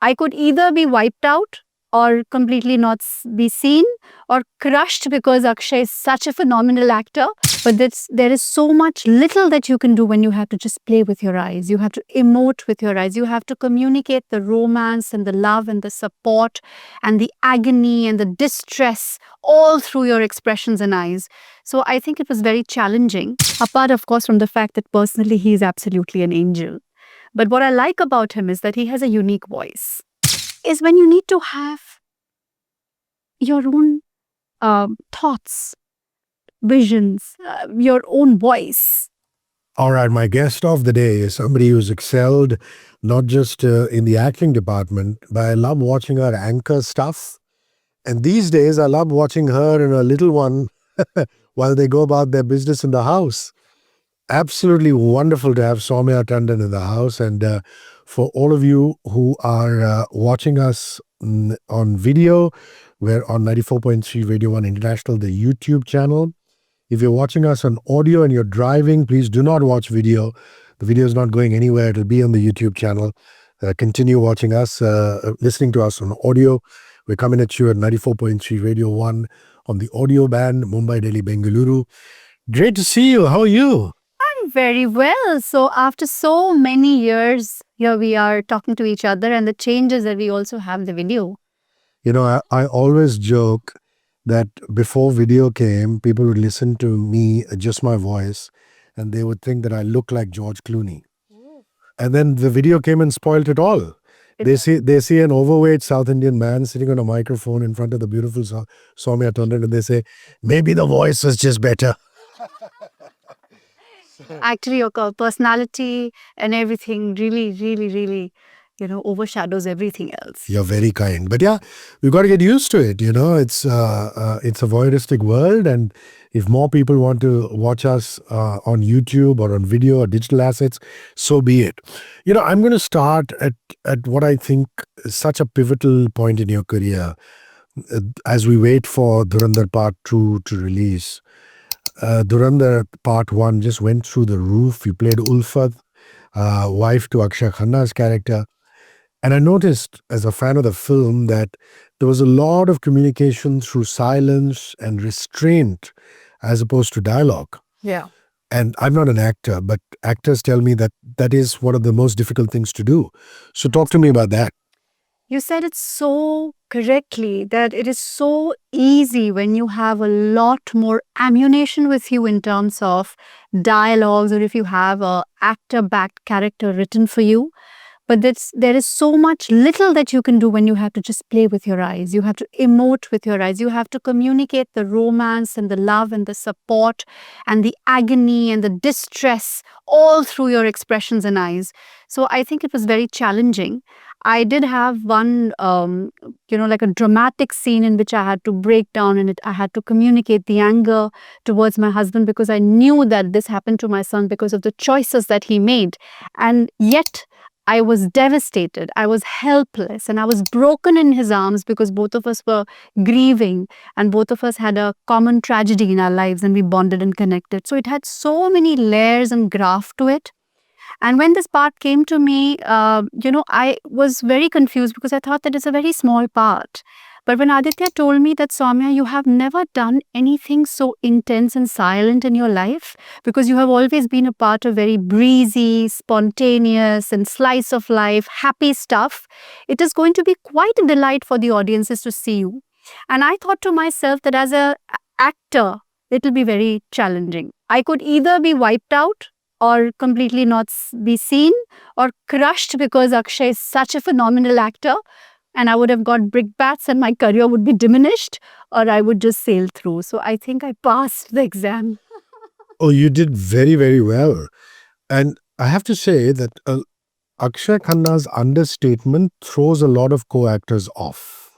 I could either be wiped out or completely not be seen or crushed because Akshay is such a phenomenal actor. But there is so much little that you can do when you have to just play with your eyes. You have to emote with your eyes. You have to communicate the romance and the love and the support and the agony and the distress all through your expressions and eyes. So I think it was very challenging, apart, of course, from the fact that personally he is absolutely an angel. But what I like about him is that he has a unique voice. Is when you need to have your own thoughts, visions, your own voice. All right, my guest of the day is somebody who's excelled not just in the acting department, but I love watching her anchor stuff. And these days, I love watching her and her little one while they go about their business in the house. Absolutely wonderful to have Saumya Tandon in the house. And for all of you who are watching us on video, we're on 94.3 Radio 1 International, the YouTube channel. If you're watching us on audio and you're driving, please do not watch video. The video is not going anywhere. It'll be on the YouTube channel. Continue watching us, listening to us on audio. We're coming at you at 94.3 Radio 1 on the audio band, Mumbai, Delhi, Bengaluru. Great to see you. How are you? I'm very well. So after so many years, here we are talking to each other, and the changes that we also have the video. You know, I always joke that before video came, people would listen to me, just my voice, and they would think that I look like George Clooney. And then the video came and spoiled it all. They see an overweight South Indian man sitting on a microphone in front of the beautiful Saumya Tandon, and they say, maybe the voice was just better. Actually, your personality and everything really, overshadows everything else. You're very kind. But yeah, we've got to get used to it. You know, it's a voyeuristic world. And if more people want to watch us on YouTube or on video or digital assets, so be it. You know, I'm going to start at what I think is such a pivotal point in your career as we wait for Dhurandhar Part 2 to release. Dhurandhar Part 1 just went through the roof. You played Ulfat, wife to Akshaye Khanna's character. And I noticed as a fan of the film that there was a lot of communication through silence and restraint as opposed to dialogue. Yeah. And I'm not an actor, but actors tell me that that is one of the most difficult things to do. So talk to me about that. You said it so correctly that it is so easy when you have a lot more ammunition with you in terms of dialogues, or if you have a actor-backed character written for you. But there is so much little that you can do when you have to just play with your eyes. You have to emote with your eyes. You have to communicate the romance and the love and the support and the agony and the distress all through your expressions and eyes. So I think it was very challenging. I did have one, like a dramatic scene in which I had to break down, and I had to communicate the anger towards my husband because I knew that this happened to my son because of the choices that he made. And yet, I was devastated, I was helpless, and I was broken in his arms because both of us were grieving and both of us had a common tragedy in our lives, and we bonded and connected. So it had so many layers and graft to it. And when this part came to me, I was very confused because I thought that it's a very small part. But when Aditya told me that, Saumya, you have never done anything so intense and silent in your life because you have always been a part of very breezy, spontaneous and slice of life, happy stuff, it is going to be quite a delight for the audiences to see you. And I thought to myself that as an actor, it will be very challenging. I could either be wiped out or completely not be seen or crushed because Akshay is such a phenomenal actor, and I would have got brickbats and my career would be diminished, or I would just sail through. So I think I passed the exam. Oh, you did very, very well. And I have to say that Akshaye Khanna's understatement throws a lot of co-actors off.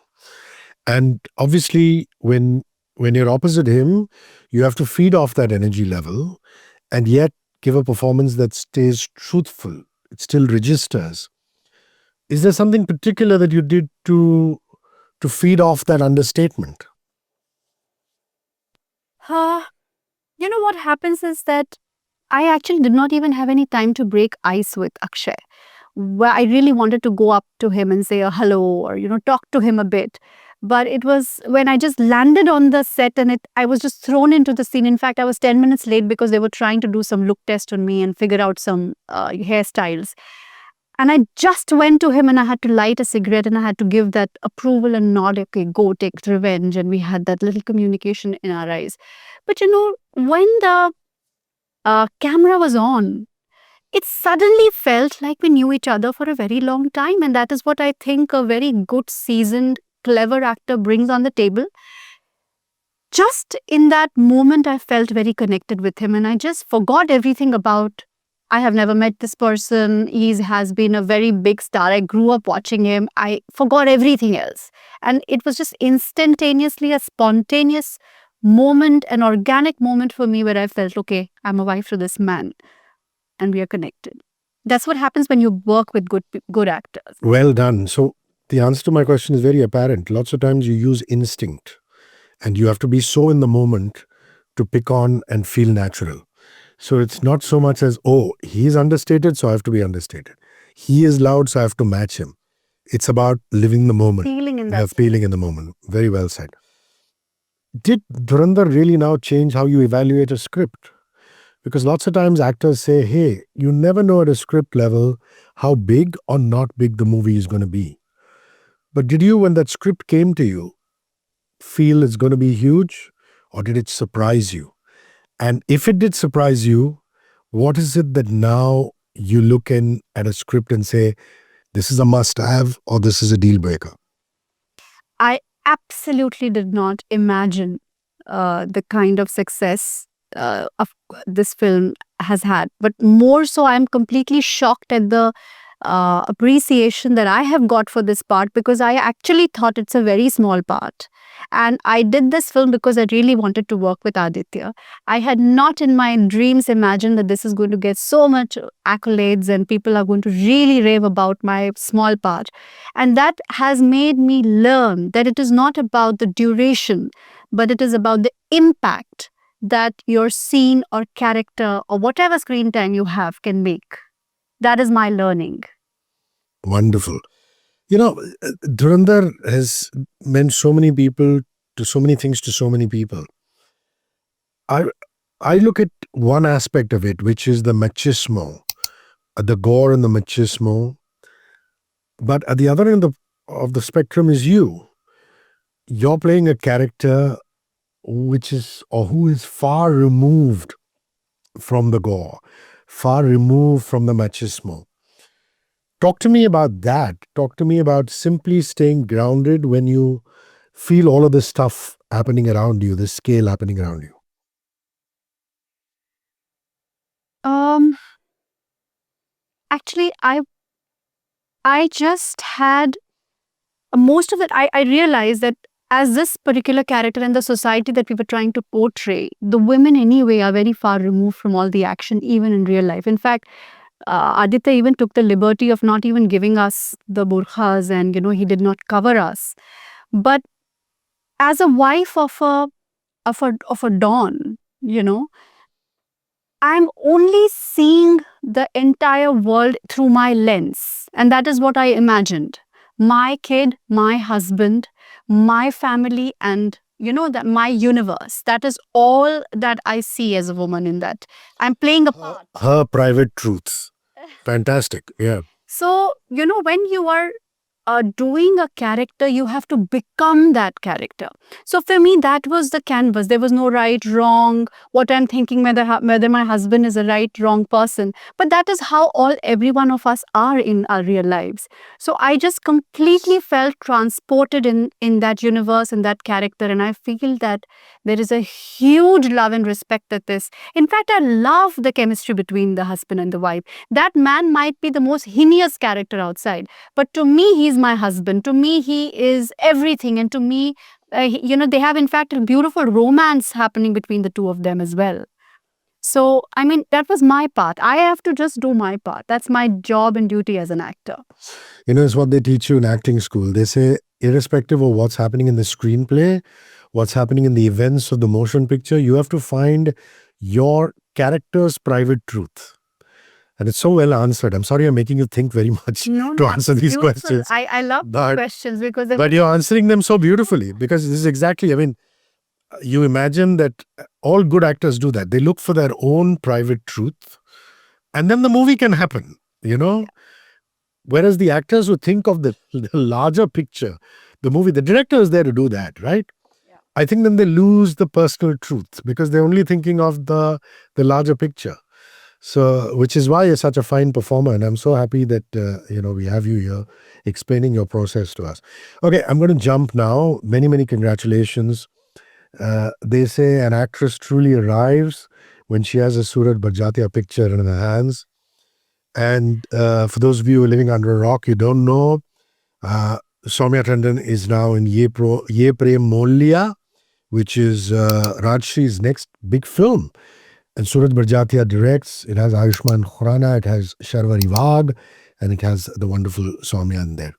And obviously, when you're opposite him, you have to feed off that energy level and yet give a performance that stays truthful. It still registers. Is there something particular that you did to feed off that understatement? What happens is that I actually did not even have any time to break ice with Akshay. where I really wanted to go up to him and say a hello or, talk to him a bit. But it was when I just landed on the set and I was just thrown into the scene. In fact, I was 10 minutes late because they were trying to do some look test on me and figure out some hairstyles. And I just went to him and I had to light a cigarette and I had to give that approval and nod, okay, go take revenge. And we had that little communication in our eyes. But when the camera was on, it suddenly felt like we knew each other for a very long time. And that is what I think a very good, seasoned, clever actor brings on the table. Just in that moment, I felt very connected with him and I just forgot everything about, I have never met this person. He has been a very big star. I grew up watching him. I forgot everything else. And it was just instantaneously a spontaneous moment, an organic moment for me where I felt, okay, I'm a wife to this man and we are connected. That's what happens when you work with good actors. Well done. So the answer to my question is very apparent. Lots of times you use instinct and you have to be so in the moment to pick on and feel natural. So it's not so much as, oh, he's understated, so I have to be understated. He is loud, so I have to match him. It's about living the moment. Feeling in that. Yeah, feeling in the moment. Very well said. Did Dhurandhar really now change how you evaluate a script? Because lots of times actors say, hey, you never know at a script level how big or not big the movie is going to be. But did you, when that script came to you, feel it's going to be huge, or did it surprise you? And if it did surprise you, what is it that now you look in at a script and say, this is a must-have or this is a deal breaker? I absolutely did not imagine the kind of success of this film has had. But more so, I'm completely shocked at the appreciation that I have got for this part, because I actually thought it's a very small part. And I did this film because I really wanted to work with Aditya. I had not in my dreams imagined that this is going to get so much accolades and people are going to really rave about my small part. And that has made me learn that it is not about the duration, but it is about the impact that your scene or character or whatever screen time you have can make. That is my learning. Wonderful. Dhurandhar has meant so many people to so many things to so many people. I look at one aspect of it, which is the machismo, the gore and the machismo. But at the other end of the spectrum is you. You're playing a character which is, or who is far removed from the gore, far removed from the machismo. Talk to me about that. Talk to me about simply staying grounded when you feel all of this stuff happening around you, this scale happening around you. Actually, I just had most of it. I realized that as this particular character and the society that we were trying to portray, the women anyway are very far removed from all the action, even in real life. In fact, Aditya even took the liberty of not even giving us the burkhas, and he did not cover us. But as a wife of a Don, I'm only seeing the entire world through my lens, and that is what I imagined. My kid, my husband, my family, and that my universe. That is all that I see as a woman in that. I'm playing a part. Her private truths. Fantastic. Yeah. So, when you are doing a character, you have to become that character. So for me, that was the canvas. There was no right, wrong, what I'm thinking, whether my husband is a right, wrong person. But that is how every one of us are in our real lives. So I just completely felt transported in that universe and that character. And I feel that there is a huge love and respect at this. In fact, I love the chemistry between the husband and the wife. That man might be the most heinous character outside, but to me, he's my husband. To me, he is everything. And to me, they have in fact a beautiful romance happening between the two of them as well. So, that was my part. I have to just do my part. That's my job and duty as an actor. It's what they teach you in acting school. They say, irrespective of what's happening in the screenplay, what's happening in the events of the motion picture, you have to find your character's private truth. And it's so well answered. I'm sorry I'm making you think very much No, to no, answer it's these beautiful. questions. I love But, questions because they but you're answering them so beautifully, because this is exactly, I mean, you imagine that all good actors do that. They look for their own private truth, and then the movie can happen, you know? Whereas the actors who think of the larger picture, the movie, the director is there to do that, right? Yeah. I think then they lose the personal truth because they're only thinking of the larger picture. So, which is why you're such a fine performer, and I'm so happy that we have you here explaining your process to us. Okay, I'm going to jump now. Many congratulations. They say an actress truly arrives when she has a Sooraj Barjatya picture in her hands. And for those of you who are living under a rock, you don't know, Saumya Tandon is now in Ye Prem Molya, which is Rajshree's next big film. And Sooraj Barjatya directs. It has Ayushmann Khurrana, it has Sharvari, and it has the wonderful Saumya in there.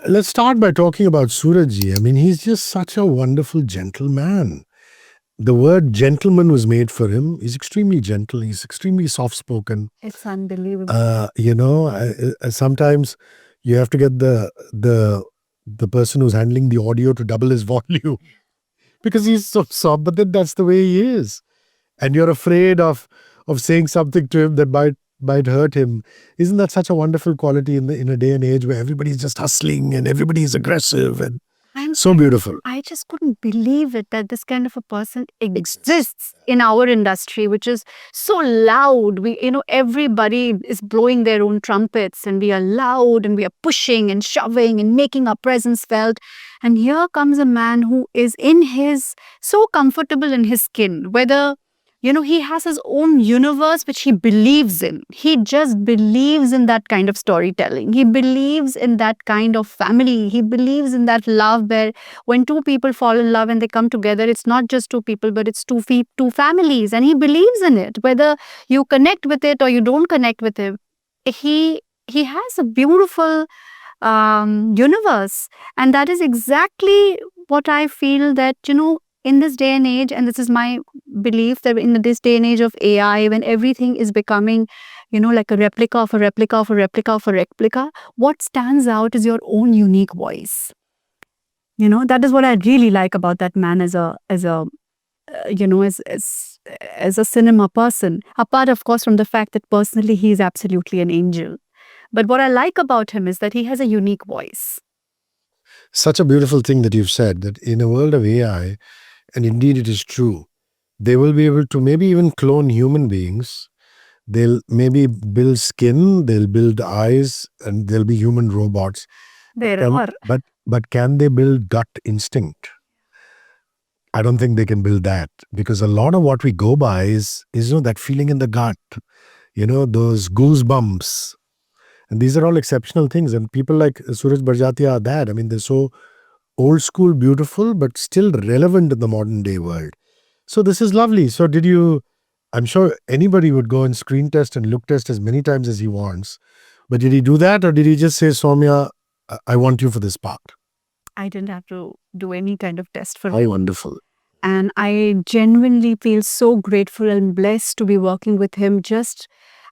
Let's start by talking about Soorajji. I mean, he's just such a wonderful gentleman. The word gentleman was made for him. He's extremely gentle. He's extremely soft-spoken. It's unbelievable. Sometimes you have to get the person who's handling the audio to double his volume because he's so soft. But then that's the way he is, and you're afraid of saying something to him that might hurt him. Isn't that such a wonderful quality in a day and age where everybody's just hustling and everybody's aggressive and so beautiful? I just couldn't believe it that this kind of a person exists in our industry, which is so loud. Everybody is blowing their own trumpets, and we are loud and we are pushing and shoving and making our presence felt. And here comes a man who is so comfortable in his skin, whether he has his own universe which he believes in. He just believes in that kind of storytelling. He believes in that kind of family. He believes in that love where when two people fall in love and they come together, it's not just two people, but it's two families. And he believes in it. Whether you connect with it or you don't connect with it, he has a beautiful universe. And that is exactly what I feel that, in this day and age, and this is my belief, that in this day and age of AI, when everything is becoming, like a replica of a replica of a replica of a replica, what stands out is your own unique voice. That is what I really like about that man as a cinema person. Apart, of course, from the fact that personally he is absolutely an angel. But what I like about him is that he has a unique voice. Such a beautiful thing that you've said, that in a world of AI, and indeed it is true, they will be able to maybe even clone human beings. They'll maybe build skin, they'll build eyes, and they'll be human robots. But can they build gut instinct? I don't think they can build that, because a lot of what we go by is that feeling in the gut, those goosebumps. And these are all exceptional things. And people like Sooraj Barjatya are that. I mean, they're so old school, beautiful, but still relevant in the modern day world. So this is lovely. So I'm sure anybody would go and screen test and look test as many times as he wants. But did he do that, or did he just say, Saumya, I want you for this part? I didn't have to do any kind of test for him. How wonderful. And I genuinely feel so grateful and blessed to be working with him.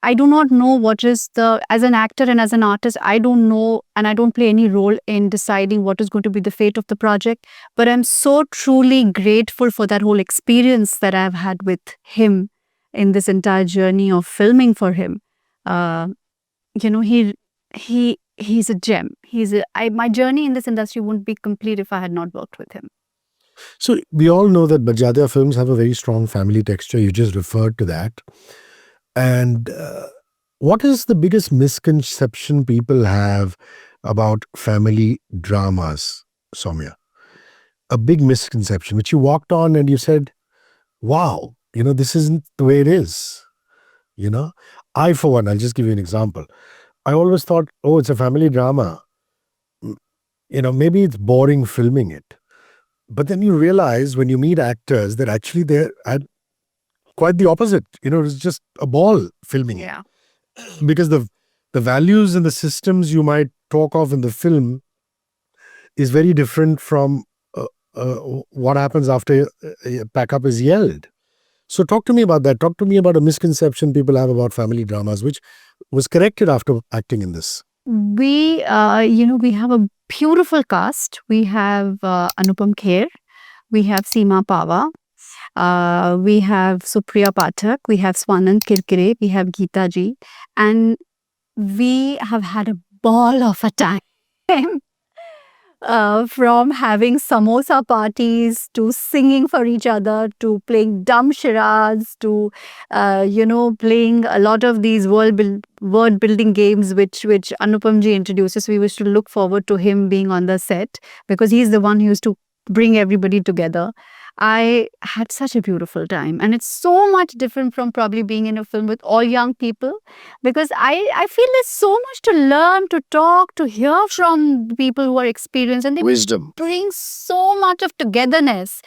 I do not know what is as an actor and as an artist, I don't know, and I don't play any role in deciding what is going to be the fate of the project. But I'm so truly grateful for that whole experience that I've had with him in this entire journey of filming for him. He's a gem. My journey in this industry wouldn't be complete if I had not worked with him. So we all know that Barjatya films have a very strong family texture. You just referred to that. And what is the biggest misconception people have about family dramas, Saumya? A big misconception, which you walked on and you said, wow, this isn't the way it is. I, for one, I'll just give you an example. I always thought, oh, it's a family drama. Maybe it's boring filming it. But then you realize when you meet actors that actually they're quite the opposite. It's just a ball filming it. Because the values and the systems you might talk of in the film is very different from what happens after pack up is yelled. So talk to me about that. Talk to me about a misconception people have about family dramas, which was corrected after acting in this. We, we have a beautiful cast. We have Anupam Kher, we have Seema Pava, we have Supriya Pathak, we have Swanand Kirkire, we have Geeta Ji, and we have had a ball of a time. From having samosa parties to singing for each other to playing dumb charades to playing a lot of these word building games which Anupamji introduces. We used to look forward to him being on the set because he's the one who used to bring everybody together. I had such a beautiful time, and it's so much different from probably being in a film with all young people, because I feel there's so much to learn, to talk, to hear from people who are experienced, and they Wisdom. bring so much of togetherness.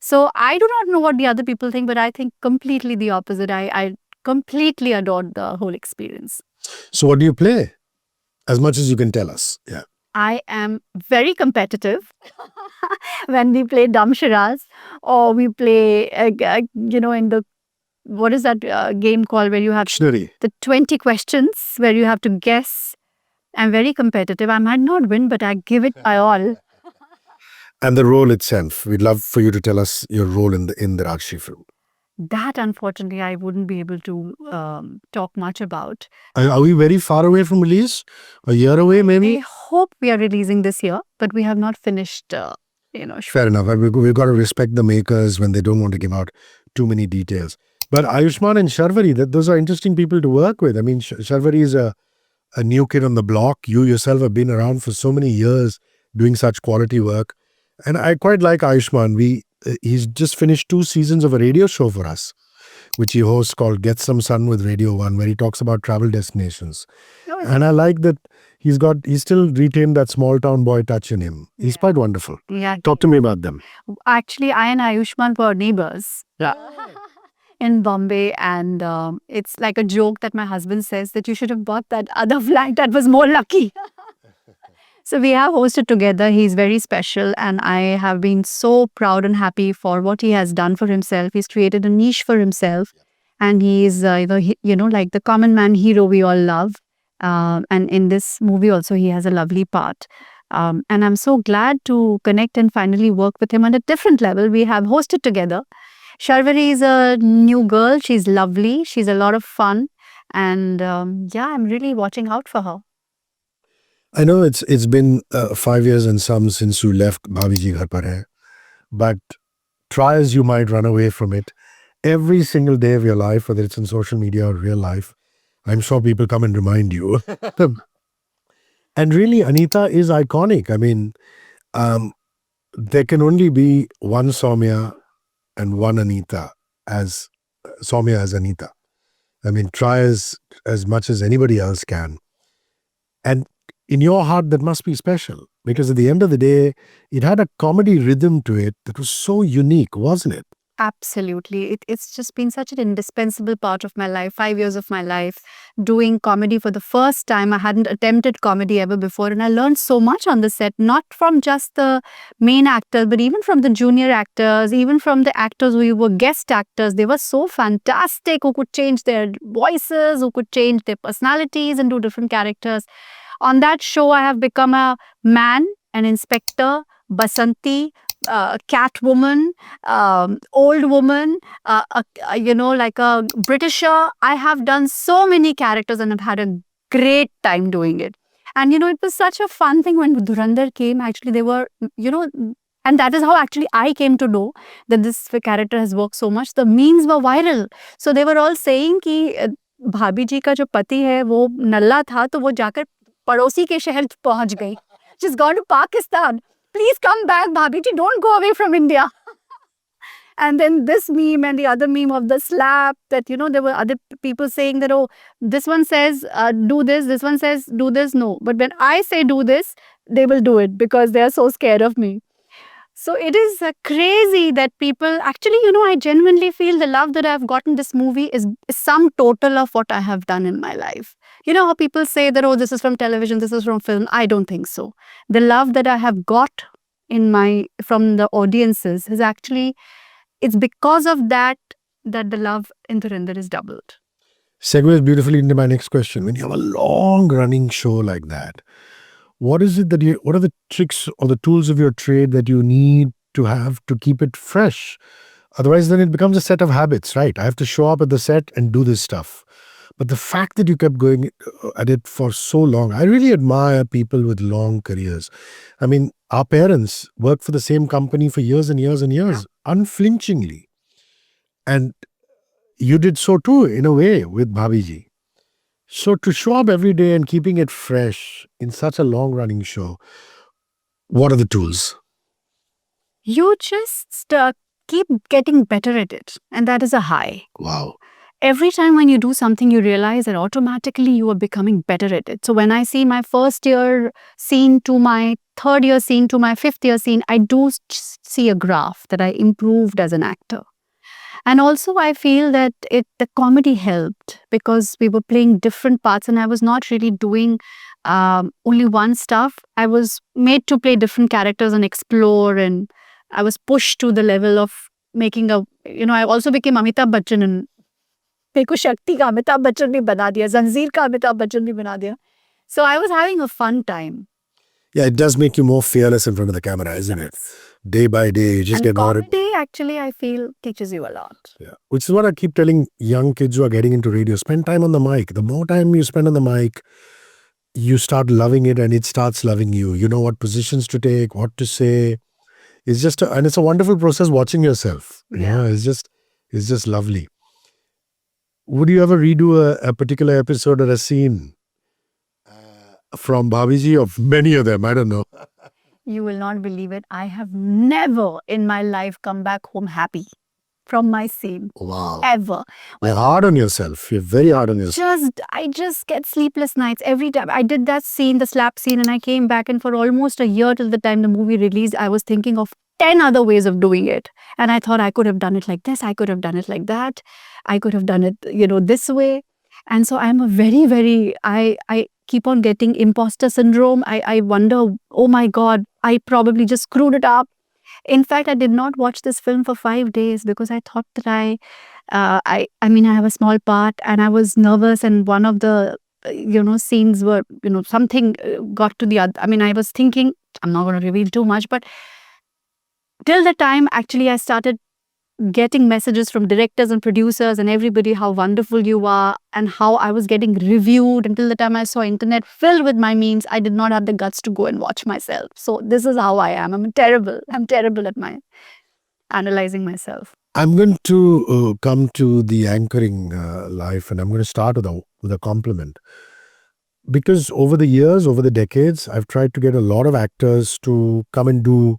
So I do not know what the other people think, but I think completely the opposite. I completely adored the whole experience. So what do you play? As much as you can tell us. Yeah. I am very competitive when we play dumb charades or we play, in the, what is that game called where you have Dictionary. the 20 questions where you have to guess. I'm very competitive. I might not win, but I give it my all. And the role itself. We'd love for you to tell us your role in the Rakshi film. That, unfortunately, I wouldn't be able to talk much about. Are we very far away from release? A year away, maybe? I hope we are releasing this year, but we have not finished, Fair enough. We've got to respect the makers when they don't want to give out too many details. But Ayushmann and Sharvari, those are interesting people to work with. I mean, Sharvari is a new kid on the block. You yourself have been around for so many years doing such quality work. And I quite like Ayushmann. He's just finished 2 seasons of a radio show for us, which he hosts called Get Some Sun with Radio 1, where he talks about travel destinations. And I like that he's still retained that small town boy touch in him. He's quite wonderful. Yeah. Talk to me about them. Actually, I and Ayushmann were neighbors. Yeah. In Bombay, and it's like a joke that my husband says that you should have bought that other flat that was more lucky. So we have hosted together. He's very special, and I have been so proud and happy for what he has done for himself. He's created a niche for himself, and he's like the common man hero we all love. And in this movie also, he has a lovely part. And I'm so glad to connect and finally work with him on a different level. We have hosted together. Sharvari is a new girl. She's lovely. She's a lot of fun. And I'm really watching out for her. I know it's been 5 years and some since you left Bhabhi Ji Ghar Par Hai, but try as you might run away from it, every single day of your life, whether it's in social media or real life, I'm sure people come and remind you. And really, Anita is iconic. I mean, there can only be one Saumya and one Anita as Saumya as Anita. I mean, try as much as anybody else can. And in your heart, that must be special, because at the end of the day, it had a comedy rhythm to it that was so unique, wasn't it? Absolutely. It's just been such an indispensable part of my life, 5 years of my life, doing comedy for the first time. I hadn't attempted comedy ever before, and I learned so much on the set, not from just the main actors, but even from the junior actors, even from the actors who were guest actors. They were so fantastic, who could change their voices, who could change their personalities and do different characters. On that show, I have become a man, an inspector, Basanti, Catwoman, old woman, like a Britisher. I have done so many characters and I've had a great time doing it. And, it was such a fun thing when Dhurandhar came. Actually, they were, and that is how actually I came to know that this character has worked so much. The memes were viral. So they were all saying कि भाभी जी का जो पति है वो नल्ला था तो वो जाकर पड़ोसी के शहर पहुंच गई. She's gone to Pakistan. Please come back, Bhabhi ji. Don't go away from India. And then this meme and the other meme of the slap, that, there were other people saying that, oh, this one says do this one says do this. No. But when I say do this, they will do it because they are so scared of me. So it is crazy that people actually, I genuinely feel the love that I've gotten this movie is sum total of what I have done in my life. You know how people say that, oh, this is from television, this is from film. I don't think so. The love that I have got from the audiences is actually, it's because of that that the love in Dhurandhar is doubled. Segues beautifully into my next question. When you have a long running show like that, what is it that what are the tricks or the tools of your trade that you need to have to keep it fresh? Otherwise, then it becomes a set of habits, right? I have to show up at the set and do this stuff. But the fact that you kept going at it for so long, I really admire people with long careers. I mean, our parents worked for the same company for years and years and years, unflinchingly. And you did so too, in a way, with Bhabhi ji. So to show up every day and keeping it fresh in such a long running show, what are the tools? You just keep getting better at it. And that is a high. Wow. Every time when you do something, you realize that automatically you are becoming better at it. So when I see my first year scene to my third year scene to my fifth year scene, I do see a graph that I improved as an actor. And also I feel that the comedy helped because we were playing different parts and I was not really doing only one stuff. I was made to play different characters and explore, and I was pushed to the level of making I also became Amitabh Bachchan, and मेरे को शक्ति का अमिताभ बच्चन भी बना दिया, जंजीर का अमिताभ बच्चन भी बना दिया. So I was having a fun time. Yeah, it does make you more fearless in front of the camera, isn't it? Day by day, you just And get more. comedy actually I feel teaches you a lot. Yeah, which is what I keep telling young kids who are getting into radio. Spend time on the mic. The more time you spend on the mic, you start loving it and it starts loving you. You know what positions to take, what to say. It's just and it's a wonderful process watching yourself. Yeah, it's just lovely. Would you ever redo a particular episode or a scene from Bhabhi or many of them? I don't know. You will not believe it. I have never in my life come back home happy from my scene. Wow. Ever. You're hard on yourself. You're very hard on yourself. I just get sleepless nights every time. I did that scene, the slap scene, and I came back, and for almost a year till the time the movie released, I was thinking of 10 other ways of doing it. And I thought I could have done it like this. I could have done it like that. I could have done it, this way. And so I'm a very, very, I keep on getting imposter syndrome. I wonder, oh my God, I probably just screwed it up. In fact, I did not watch this film for 5 days because I thought that I have a small part and I was nervous, and one of the, scenes were, something got to the other. I was thinking, I'm not going to reveal too much, but till the time actually I started getting messages from directors and producers and everybody how wonderful you are, and how I was getting reviewed, until the time I saw internet filled with my memes, I did not have the guts to go and watch myself. So this is how I am. I'm terrible at my analyzing myself. I'm going to come to the anchoring life, and I'm going to start with a compliment. Because over the years, over the decades, I've tried to get a lot of actors to come and do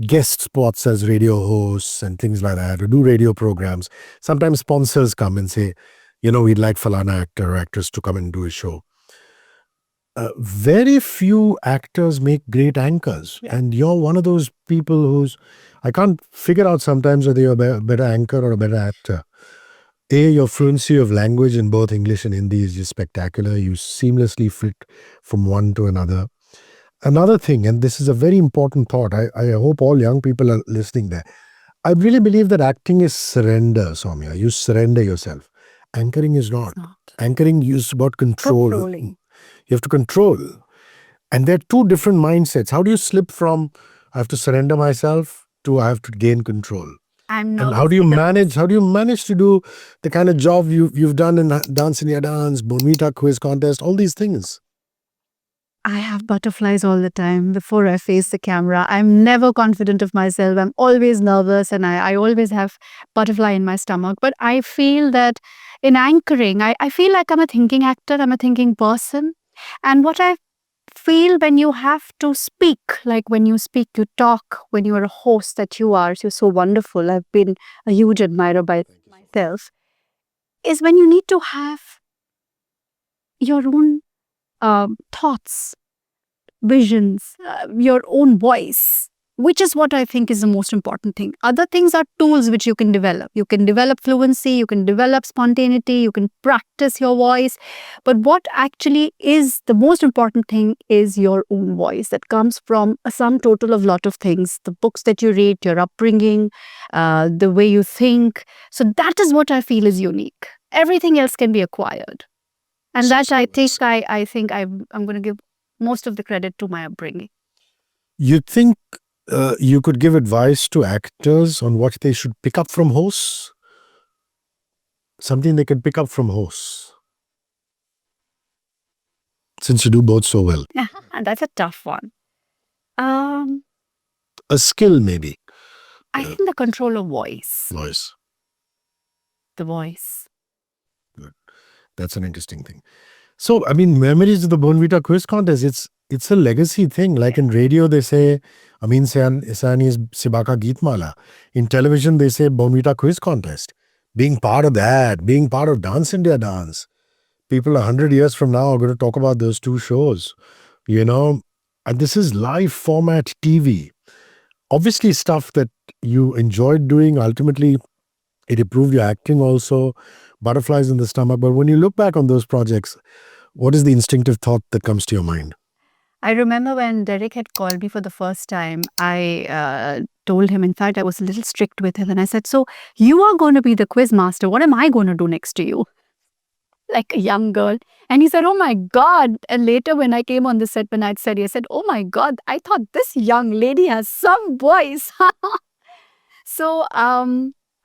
guest spots as radio hosts and things like that, or do radio programs. Sometimes sponsors come and say, we'd like Falana actor or actress to come and do a show. Very few actors make great anchors. Yeah. And you're one of those people who's, I can't figure out sometimes whether you're a better anchor or a better actor. Your fluency of language in both English and Hindi is just spectacular. You seamlessly fit from one to another. Another thing, and this is a very important thought, I hope all young people are listening there. I really believe that acting is surrender, Saumya. You surrender yourself. Anchoring is not. Anchoring is about control. Controlling. You have to control. And there are two different mindsets. How do you slip from I have to surrender myself to I have to gain control? And how do you manage to do the kind of job you've done in Dance India Dance, Bournvita quiz contest, all these things? I have butterflies all the time before I face the camera. I'm never confident of myself. I'm always nervous, and I always have butterfly in my stomach. But I feel that in anchoring, I feel like I'm a thinking actor. I'm a thinking person. And what I feel when you have to speak, like when you speak, you talk, when you are a host that you're so wonderful. I've been a huge admirer by myself, is when you need to have your own thoughts, visions, your own voice. which is what I think is the most important thing. Other things are tools which you can develop. You can develop fluency, you can develop spontaneity, you can practice your voice. But what actually is the most important thing is your own voice that comes from a sum total of lot of things. The books that you read, your upbringing, the way you think. So that is what I feel is unique. Everything else can be acquired. And that I think I'm going to give most of the credit to my upbringing. You think you could give advice to actors on what they should pick up from hosts? Something they can pick up from hosts. Since you do both so well. And that's a tough one. Um, A skill, maybe. I think the control of voice. Voice. The voice. Good. That's an interesting thing. So, I mean, memories of the Bournvita quiz contest, it's a legacy thing. Like in radio, they say Amin Isani's Sibaka Geetmala. In television, they say Bournvita quiz contest. Being part of that, being part of Dance India Dance. People 100 years from now are going to talk about those two shows, you know. And this is live format TV. Obviously stuff that you enjoyed doing. Ultimately, it improved your acting also. Butterflies in the stomach. But when you look back on those projects, what is the instinctive thought that comes to your mind? I remember when Derek had called me for the first time, I told him, in fact, I was a little strict with him. And I said, so you are going to be the quiz master. What am I going to do next to you? Like a young girl. And he said, oh my God. And later when I came on the set, when I'd said, he said, oh my God, I thought this young lady has some voice. So,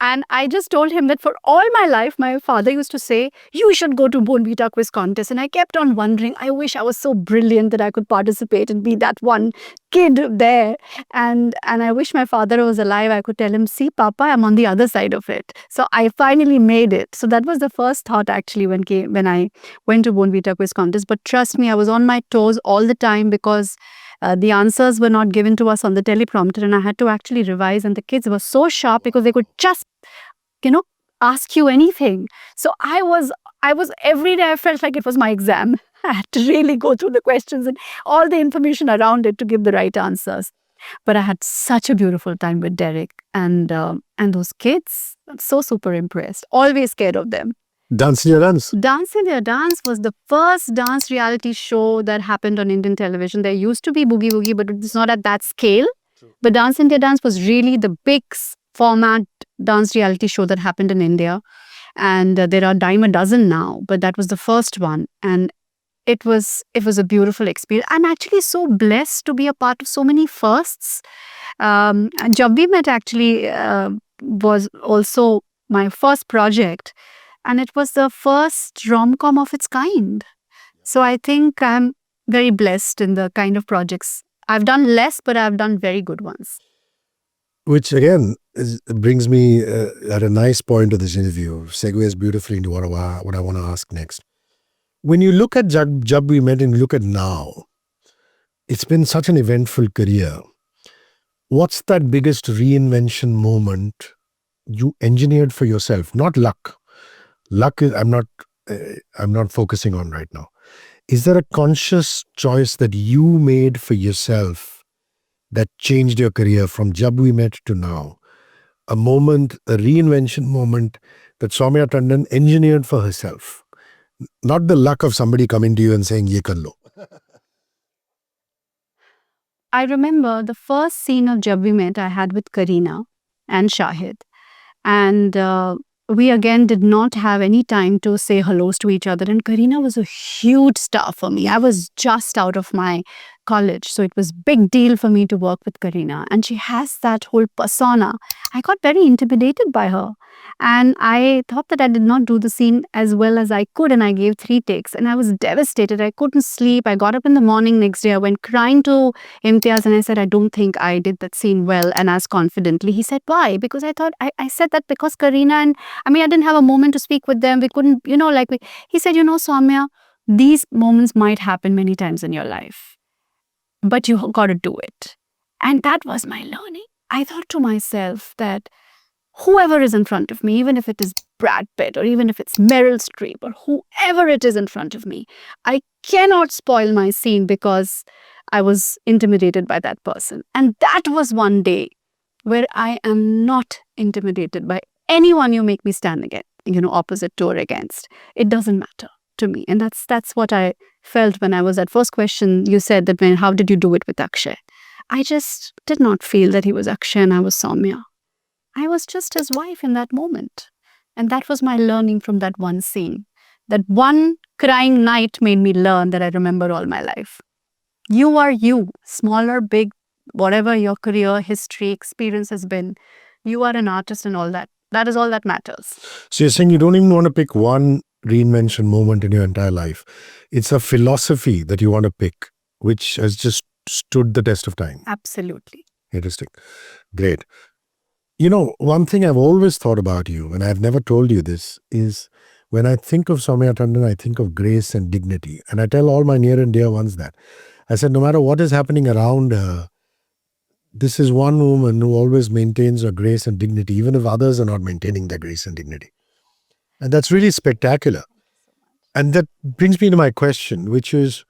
and I just told him that for all my life, my father used to say, you should go to Bournvita quiz contest. And I kept on wondering, I wish I was so brilliant that I could participate and be that one kid there. And I wish my father was alive. I could tell him, see, Papa, I'm on the other side of it. So I finally made it. So that was the first thought actually when I went to Bournvita quiz contest. But trust me, I was on my toes all the time because the answers were not given to us on the teleprompter and I had to actually revise, and the kids were so sharp because they could just, ask you anything. So I was every day I felt like it was my exam. I had to really go through the questions and all the information around it to give the right answers. But I had such a beautiful time with Derek and those kids. I'm so super impressed. Always scared of them. Dance India Dance. Dance India Dance was the first dance reality show that happened on Indian television. There used to be Boogie Woogie, but it's not at that scale. True. But Dance India Dance was really the big format dance reality show that happened in India. And there are dime a dozen now, but that was the first one. And it was a beautiful experience. I'm actually so blessed to be a part of so many firsts. Jab We Met actually was also my first project. And it was the first rom-com of its kind. So I think I'm very blessed in the kind of projects. I've done less, but I've done very good ones. Which again brings me at a nice point of this interview, segues beautifully into what I want to ask next. When you look at Jab We Met and look at now, it's been such an eventful career. What's that biggest reinvention moment you engineered for yourself? Not luck. Luck is I'm not focusing on right now. Is there a conscious choice that you made for yourself that changed your career from Jab We Met to now? A moment, a reinvention moment that Saumya Tandon engineered for herself. Not the luck of somebody coming to you and saying, ye kar lo. I remember the first scene of Jab We Met I had with Khurrana and Shahid. And we again did not have any time to say hellos to each other. And Khurrana was a huge star for me. I was just out of my college. So it was big deal for me to work with Khurrana. And she has that whole persona. I got very intimidated by her. And I thought that I did not do the scene as well as I could. And I gave 3 takes. And I was devastated. I couldn't sleep. I got up in the morning next day. I went crying to Imtiaz and I said, I don't think I did that scene well and as confidently. He said, why? Because I thought, I said that because Khurrana and, I didn't have a moment to speak with them. We couldn't, he said, Saumya, these moments might happen many times in your life. But you got to do it. And that was my learning. I thought to myself that whoever is in front of me, even if it is Brad Pitt or even if it's Meryl Streep or whoever it is in front of me, I cannot spoil my scene because I was intimidated by that person. And that was one day where I am not intimidated by anyone you make me stand against, opposite to or against. It doesn't matter to me. And that's what I felt when I was at first question. You said that how did you do it with Akshay? I just did not feel that he was Akshay and I was Saumya. I was just his wife in that moment. And that was my learning from that one scene. That one crying night made me learn that I remember all my life. You are you, small or big, whatever your career, history, experience has been. You are an artist and all that. That is all that matters. So you're saying you don't even want to pick one reinvention moment in your entire life. It's a philosophy that you want to pick, which has just stood the test of time. Absolutely. Interesting. Great. One thing I've always thought about you, and I've never told you this, is when I think of Saumya Tandon, I think of grace and dignity. And I tell all my near and dear ones that. I said, no matter what is happening around her, this is one woman who always maintains her grace and dignity, even if others are not maintaining their grace and dignity. And that's really spectacular. And that brings me to my question, which is,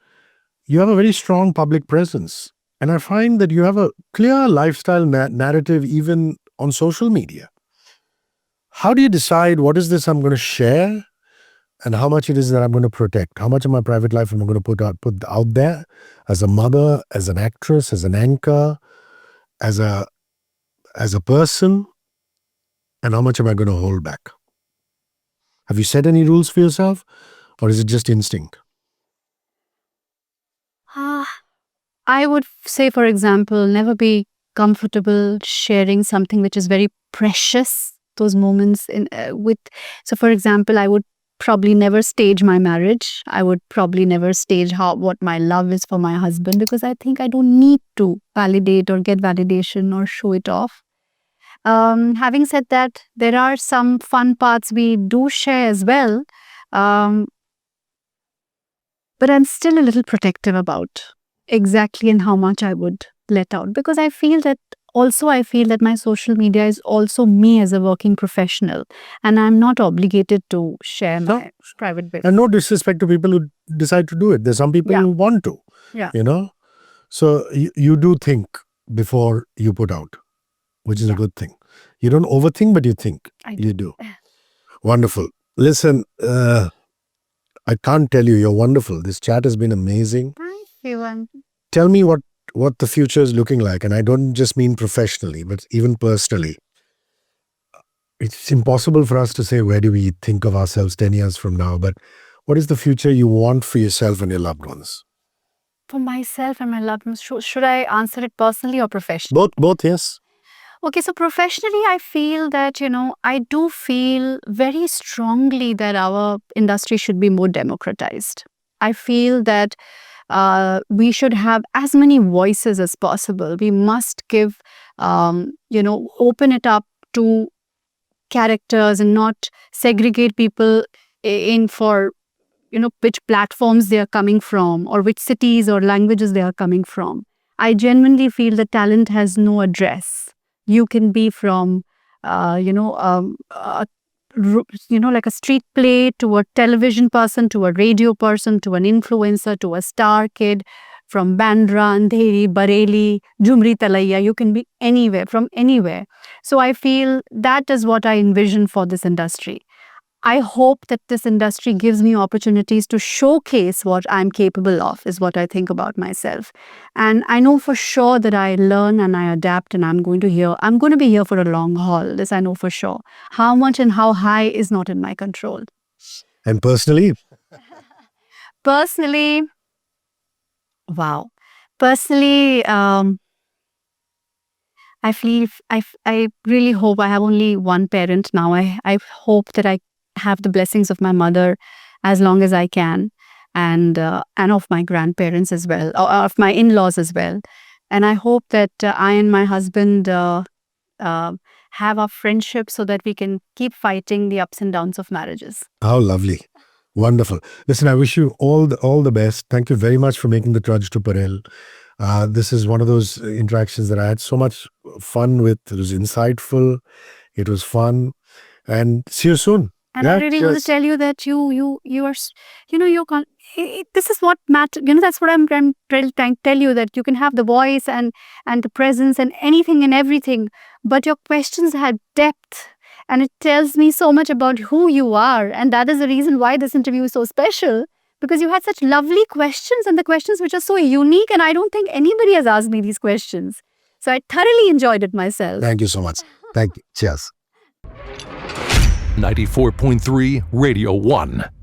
you have a very strong public presence. And I find that you have a clear lifestyle narrative even on social media. How do you decide what is this I'm going to share and how much it is that I'm going to protect? How much of my private life am I going to put out there as a mother, as an actress, as an anchor, as a person, and how much am I going to hold back? Have you set any rules for yourself, or is it just instinct? I would say, for example, never be comfortable sharing something which is very precious. Those moments so for example, I would probably never stage my marriage. I would probably never stage what my love is for my husband, because I think I don't need to validate or get validation or show it off. Having said that, there are some fun parts we do share as well. But I'm still a little protective about exactly and how much I would let out, because I feel that my social media is also me as a working professional, and I'm not obligated to share my private bits. And no disrespect to people who decide to do it. There's some people who want to. Yeah. So you do think before you put out, which is a good thing. You don't overthink, but you think. You do. Wonderful. Listen, I can't tell you, you're wonderful. This chat has been amazing. Thank you. Tell me what the future is looking like. And I don't just mean professionally, but even personally. It's impossible for us to say where do we think of ourselves 10 years from now. But what is the future you want for yourself and your loved ones? For myself and my loved ones, should I answer it personally or professionally? Both, yes. Okay, so professionally, I feel that, I do feel very strongly that our industry should be more democratized. I feel that we should have as many voices as possible. We must give, open it up to characters and not segregate people in for, which platforms they are coming from or which cities or languages they are coming from. I genuinely feel that talent has no address. You can be from, like a street play to a television person, to a radio person, to an influencer, to a star kid, from Bandra, Andheri, Bareilly, Jhumri Talaiya. You can be anywhere, from anywhere. So I feel that is what I envision for this industry. I hope that this industry gives me opportunities to showcase what I'm capable of, is what I think about myself. And I know for sure that I learn and I adapt, and I'm going to be here for a long haul. This I know for sure. How much and how high is not in my control. And personally? Personally, I really hope I have only one parent now. I hope that I have the blessings of my mother as long as I can, and of my grandparents as well, or of my in-laws as well. And I hope that I and my husband have our friendship so that we can keep fighting the ups and downs of marriages. How lovely. Wonderful. Listen, I wish you all the best. Thank you very much for making the trudge to Parel. This is one of those interactions that I had so much fun with. It was insightful. It was fun. And see you soon. And I really want to tell you that you are, you're this is what matters. That's what I'm trying to tell you, that you can have the voice and the presence and anything and everything, but your questions have depth, and it tells me so much about who you are. And that is the reason why this interview is so special, because you had such lovely questions, and the questions which are so unique, and I don't think anybody has asked me these questions. So I thoroughly enjoyed it myself. Thank you so much. Thank you. Cheers. 94.3 Radio 1.